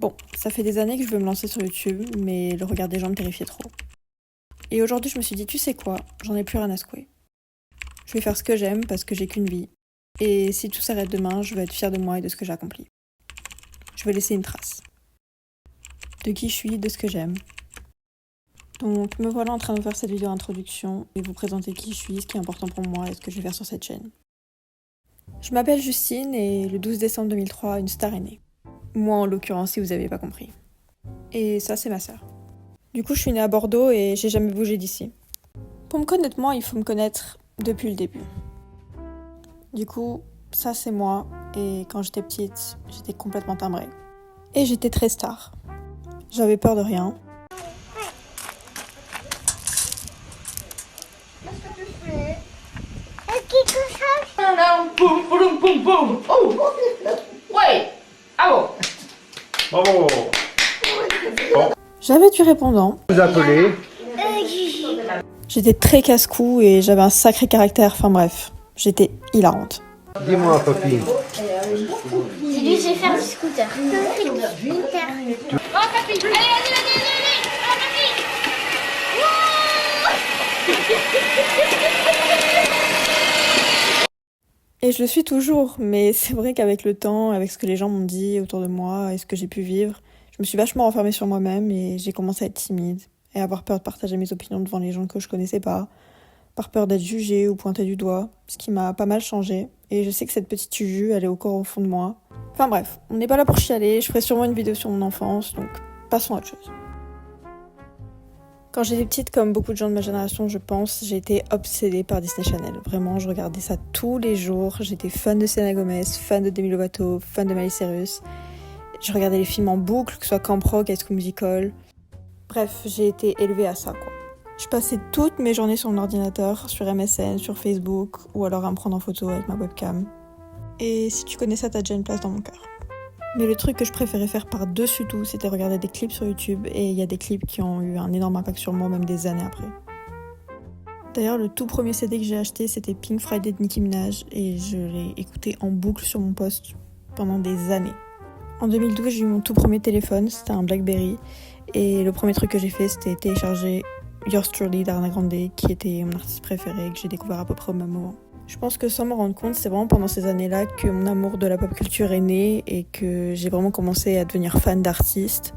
Bon, ça fait des années que je veux me lancer sur YouTube, mais le regard des gens me terrifiait trop. Et aujourd'hui, je me suis dit, tu sais quoi, j'en ai plus rien à secouer. Je vais faire ce que j'aime parce que j'ai qu'une vie. Et si tout s'arrête demain, je vais être fière de moi et de ce que j'ai accompli. Je vais laisser une trace. De qui je suis, de ce que j'aime. Donc me voilà en train de faire cette vidéo d'introduction et vous présenter qui je suis, ce qui est important pour moi et ce que je vais faire sur cette chaîne. Je m'appelle Justine et le 12 décembre 2003, une star est née. Moi en l'occurrence, si vous n'avez pas compris. Et ça, c'est ma sœur. Du coup, je suis née à Bordeaux et j'ai jamais bougé d'ici. Pour me connaître moi, il faut me connaître depuis le début. Du coup, ça c'est moi, et quand j'étais petite, j'étais complètement timbrée. Et j'étais très star. J'avais peur de rien. Boum, boum, boum, boum. Oh, ouais. Ah bon. Bravo. J'avais du répondant. Vous appelez. J'étais très casse-cou et j'avais un sacré caractère, enfin bref, j'étais hilarante. Dis-moi, papy. J'ai dit, je vais faire du scooter. Oh, papy. Allez, allez. Ah, papy. Et je le suis toujours, mais c'est vrai qu'avec le temps, avec ce que les gens m'ont dit autour de moi et ce que j'ai pu vivre, je me suis vachement renfermée sur moi-même et j'ai commencé à être timide et avoir peur de partager mes opinions devant les gens que je connaissais pas, par peur d'être jugée ou pointée du doigt, ce qui m'a pas mal changé. Et je sais que cette petite Juju, elle est encore au fond de moi. Enfin bref, on n'est pas là pour chialer, je ferai sûrement une vidéo sur mon enfance, donc passons à autre chose. Quand j'étais petite, comme beaucoup de gens de ma génération, je pense, j'ai été obsédée par Disney Channel. Vraiment, je regardais ça tous les jours. J'étais fan de Selena Gomez, fan de Demi Lovato, fan de Miley Cyrus. Je regardais les films en boucle, que ce soit Camp Rock, High School Musical. Bref, j'ai été élevée à ça, quoi. Je passais toutes mes journées sur mon ordinateur, sur MSN, sur Facebook, ou alors à me prendre en photo avec ma webcam. Et si tu connais ça, t'as déjà une place dans mon cœur. Mais le truc que je préférais faire par-dessus tout, c'était regarder des clips sur YouTube, et il y a des clips qui ont eu un énorme impact sur moi, même des années après. D'ailleurs, le tout premier CD que j'ai acheté, c'était Pink Friday de Nicki Minaj, et je l'ai écouté en boucle sur mon poste pendant des années. En 2012, j'ai eu mon tout premier téléphone, c'était un Blackberry, et le premier truc que j'ai fait, c'était télécharger Yours Truly d'Ariana Grande, qui était mon artiste préféré, que j'ai découvert à peu près au même moment. Je pense que sans m'en rendre compte, c'est vraiment pendant ces années-là que mon amour de la pop culture est né et que j'ai vraiment commencé à devenir fan d'artistes.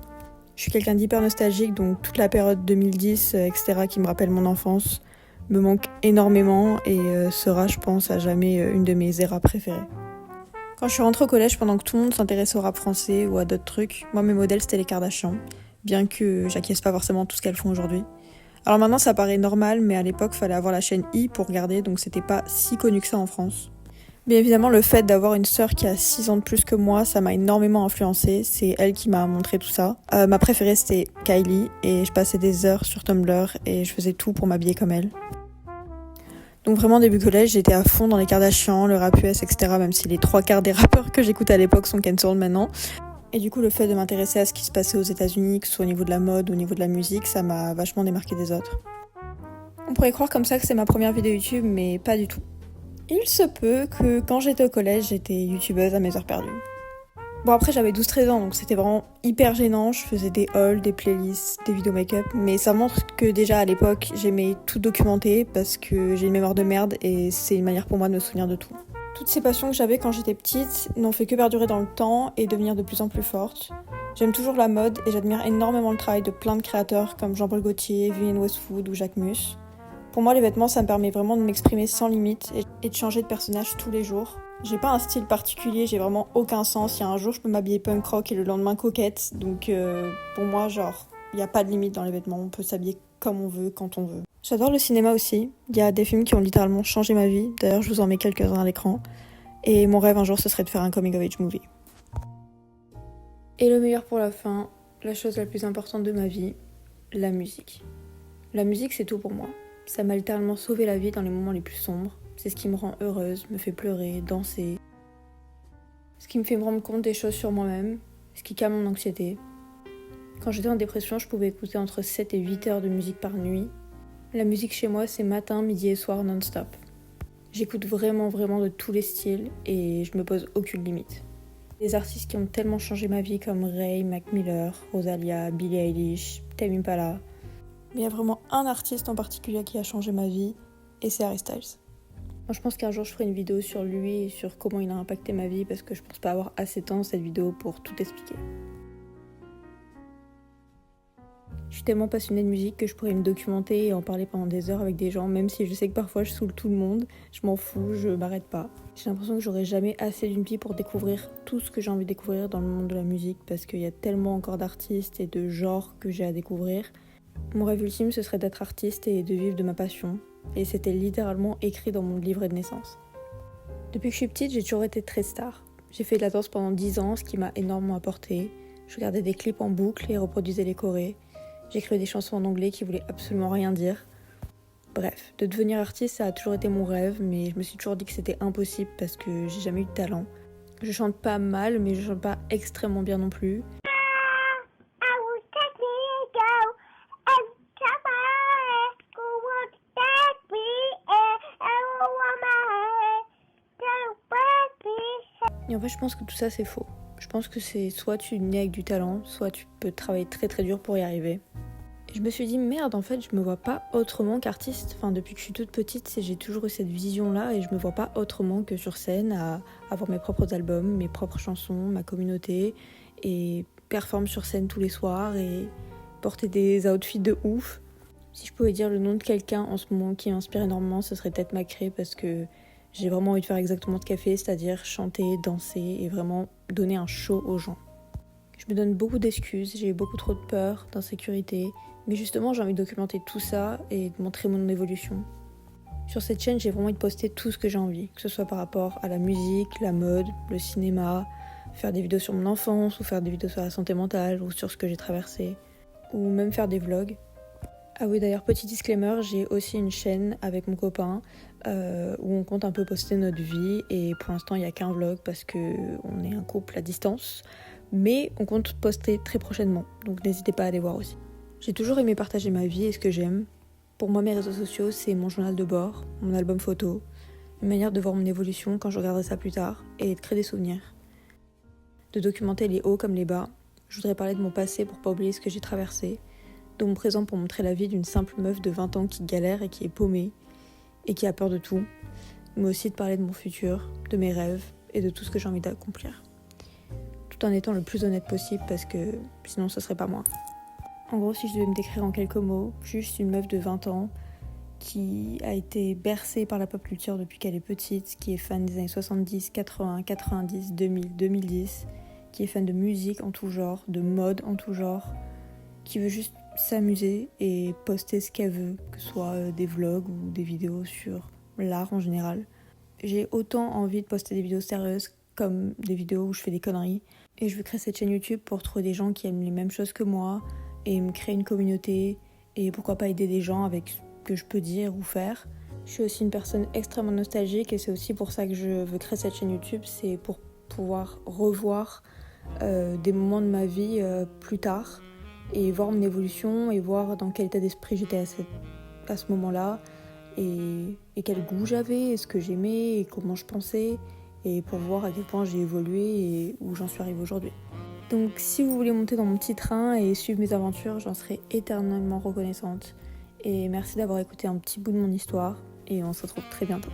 Je suis quelqu'un d'hyper nostalgique, donc toute la période 2010, etc., qui me rappelle mon enfance, me manque énormément et sera, je pense, à jamais une de mes éras préférées. Quand je suis rentrée au collège, pendant que tout le monde s'intéressait au rap français ou à d'autres trucs, moi mes modèles c'était les Kardashians, bien que j'acquiesce pas forcément tout ce qu'elles font aujourd'hui. Alors maintenant ça paraît normal, mais à l'époque fallait avoir la chaîne I pour regarder, donc c'était pas si connu que ça en France. Bien évidemment, le fait d'avoir une sœur qui a 6 ans de plus que moi, ça m'a énormément influencée, c'est elle qui m'a montré tout ça. Ma préférée c'était Kylie, et je passais des heures sur Tumblr et je faisais tout pour m'habiller comme elle. Donc vraiment début collège, j'étais à fond dans les Kardashians, le rap US, etc. Même si les 3/4 des rappeurs que j'écoutais à l'époque sont cancelled maintenant. Et du coup, le fait de m'intéresser à ce qui se passait aux États-Unis, que ce soit au niveau de la mode ou au niveau de la musique, ça m'a vachement démarqué des autres. On pourrait croire comme ça que c'est ma première vidéo YouTube, mais pas du tout. Il se peut que quand j'étais au collège, j'étais youtubeuse à mes heures perdues. Bon après j'avais 12-13 ans, donc c'était vraiment hyper gênant, je faisais des hauls, des playlists, des vidéos make-up, mais ça montre que déjà à l'époque j'aimais tout documenter parce que j'ai une mémoire de merde et c'est une manière pour moi de me souvenir de tout. Toutes ces passions que j'avais quand j'étais petite n'ont fait que perdurer dans le temps et devenir de plus en plus fortes. J'aime toujours la mode et j'admire énormément le travail de plein de créateurs comme Jean-Paul Gaultier, Vivienne Westwood ou Jacques Mus. Pour moi les vêtements ça me permet vraiment de m'exprimer sans limite et de changer de personnage tous les jours. J'ai pas un style particulier, j'ai vraiment aucun sens. Il y a un jour je peux m'habiller punk rock et le lendemain coquette, donc pour moi genre il n'y a pas de limite dans les vêtements, on peut s'habiller comme on veut, quand on veut. J'adore le cinéma aussi, il y a des films qui ont littéralement changé ma vie, d'ailleurs je vous en mets quelques-uns à l'écran, et mon rêve un jour ce serait de faire un coming of age movie. Et le meilleur pour la fin, la chose la plus importante de ma vie, la musique. La musique c'est tout pour moi, ça m'a littéralement sauvé la vie dans les moments les plus sombres, c'est ce qui me rend heureuse, me fait pleurer, danser, ce qui me fait me rendre compte des choses sur moi-même, ce qui calme mon anxiété. Quand j'étais en dépression, je pouvais écouter entre 7 et 8 heures de musique par nuit. La musique chez moi, c'est matin, midi et soir non-stop. J'écoute vraiment de tous les styles et je me pose aucune limite. Des artistes qui ont tellement changé ma vie comme Ray, Mac Miller, Rosalia, Billie Eilish, Tame Impala. Mais il y a vraiment un artiste en particulier qui a changé ma vie, et c'est Harry Styles. Moi, je pense qu'un jour je ferai une vidéo sur lui et sur comment il a impacté ma vie parce que je pense pas avoir assez de temps cette vidéo pour tout expliquer. Je suis tellement passionnée de musique que je pourrais me documenter et en parler pendant des heures avec des gens, même si je sais que parfois je saoule tout le monde, je m'en fous, je m'arrête pas. J'ai l'impression que j'aurai jamais assez d'une vie pour découvrir tout ce que j'ai envie de découvrir dans le monde de la musique parce qu'il y a tellement encore d'artistes et de genres que j'ai à découvrir. Mon rêve ultime, ce serait d'être artiste et de vivre de ma passion. Et c'était littéralement écrit dans mon livret de naissance. Depuis que je suis petite, j'ai toujours été très star. J'ai fait de la danse pendant 10 ans, ce qui m'a énormément apporté. Je regardais des clips en boucle et reproduisais les chorés. J'écrivais des chansons en anglais qui voulaient absolument rien dire. Bref, de devenir artiste, ça a toujours été mon rêve, mais je me suis toujours dit que c'était impossible parce que j'ai jamais eu de talent. Je chante pas mal, mais je chante pas extrêmement bien non plus. Et en fait, je pense que tout ça, c'est faux. Je pense que c'est soit tu nais avec du talent, soit tu peux travailler très très dur pour y arriver. Et je me suis dit, merde, en fait, je me vois pas autrement qu'artiste. Enfin, depuis que je suis toute petite, j'ai toujours eu cette vision-là et je me vois pas autrement que sur scène, à avoir mes propres albums, mes propres chansons, ma communauté, et performer sur scène tous les soirs et porter des outfits de ouf. Si je pouvais dire le nom de quelqu'un en ce moment qui m'inspire énormément, ce serait Ted McRae parce que j'ai vraiment envie de faire exactement ce qu'elle fait, c'est-à-dire chanter, danser et vraiment donner un show aux gens. Je me donne beaucoup d'excuses, j'ai beaucoup trop de peur, d'insécurité, mais justement j'ai envie de documenter tout ça et de montrer mon évolution. Sur cette chaîne, j'ai vraiment envie de poster tout ce que j'ai envie, que ce soit par rapport à la musique, la mode, le cinéma, faire des vidéos sur mon enfance ou faire des vidéos sur la santé mentale ou sur ce que j'ai traversé, ou même faire des vlogs. Ah oui, d'ailleurs, petit disclaimer, j'ai aussi une chaîne avec mon copain où on compte un peu poster notre vie et pour l'instant il n'y a qu'un vlog parce qu'on est un couple à distance, mais on compte poster très prochainement, donc n'hésitez pas à aller voir aussi. J'ai toujours aimé partager ma vie et ce que j'aime. Pour moi, mes réseaux sociaux, c'est mon journal de bord, mon album photo, une manière de voir mon évolution quand je regarderai ça plus tard et de créer des souvenirs. De documenter les hauts comme les bas. Je voudrais parler de mon passé pour pas oublier ce que j'ai traversé, de mon présent pour montrer la vie d'une simple meuf de 20 ans qui galère et qui est paumée et qui a peur de tout, mais aussi de parler de mon futur, de mes rêves et de tout ce que j'ai envie d'accomplir. Tout en étant le plus honnête possible parce que sinon ce serait pas moi. En gros, si je devais me décrire en quelques mots, juste une meuf de 20 ans qui a été bercée par la pop culture depuis qu'elle est petite, qui est fan des années 70, 80, 90, 2000, 2010, qui est fan de musique en tout genre, de mode en tout genre, qui veut juste s'amuser et poster ce qu'elle veut, que ce soit des vlogs ou des vidéos sur l'art en général. J'ai autant envie de poster des vidéos sérieuses comme des vidéos où je fais des conneries. Et je veux créer cette chaîne YouTube pour trouver des gens qui aiment les mêmes choses que moi et me créer une communauté et pourquoi pas aider des gens avec ce que je peux dire ou faire. Je suis aussi une personne extrêmement nostalgique et c'est aussi pour ça que je veux créer cette chaîne YouTube, c'est pour pouvoir revoir des moments de ma vie plus tard et voir mon évolution et voir dans quel état d'esprit j'étais à ce moment-là et quel goût j'avais, et ce que j'aimais et comment je pensais et pour voir à quel point j'ai évolué et où j'en suis arrivée aujourd'hui. Donc si vous voulez monter dans mon petit train et suivre mes aventures, j'en serai éternellement reconnaissante. Et merci d'avoir écouté un petit bout de mon histoire et on se retrouve très bientôt.